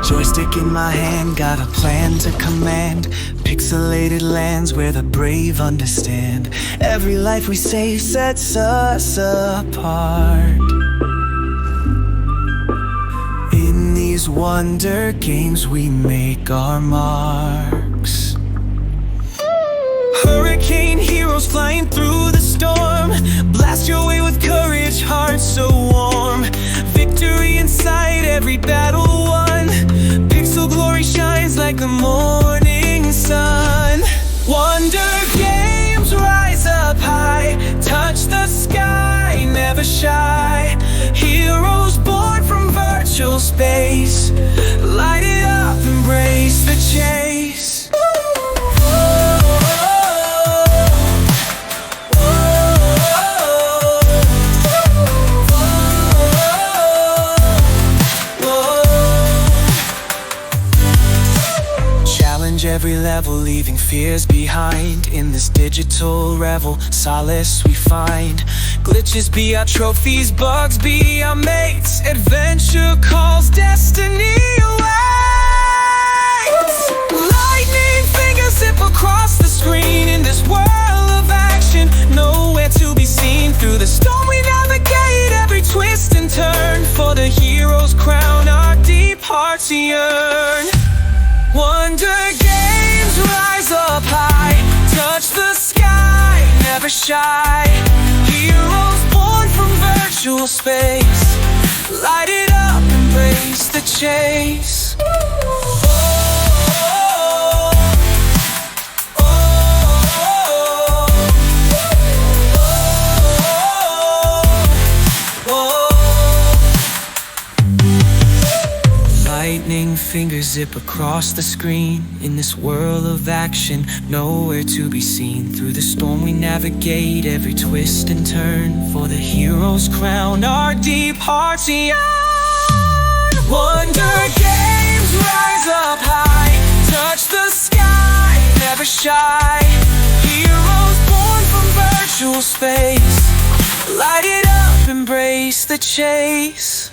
Joystick in my hand, got a plan to command pixelated lands where the brave understand. Every life we save sets us apart. In these wonder games we make our marks. Hurricane heroes flying through the storm, blast your way with courage, heart so warm. Victory in sight, every battle won. Pixel glory shines like the morning sun. Wonder games rise up high, touch the sky, never shy. Heroes born from virtual space, light it up, embrace the chase. Every level, leaving fears behind. In this digital revel, solace we find. Glitches be our trophies, bugs be our mates. Adventure calls, destiny awaits. Lightning fingers zip across the screen. In this world of action, nowhere to be seen. Through the storm we navigate, every twist and turn. For the hero's crown, our deep hearts yearn. Wonder games rise up high, touch the sky, never shy. Heroes born from virtual space, light it up, embrace the chase. Lightning fingers zip across the screen. In this world of action, nowhere to be seen. Through the storm we navigate, every twist and turn. For the hero's crown, our deep hearts yearn. Wonder games rise up high, touch the sky, never shy. Heroes born from virtual space, light it up, embrace the chase.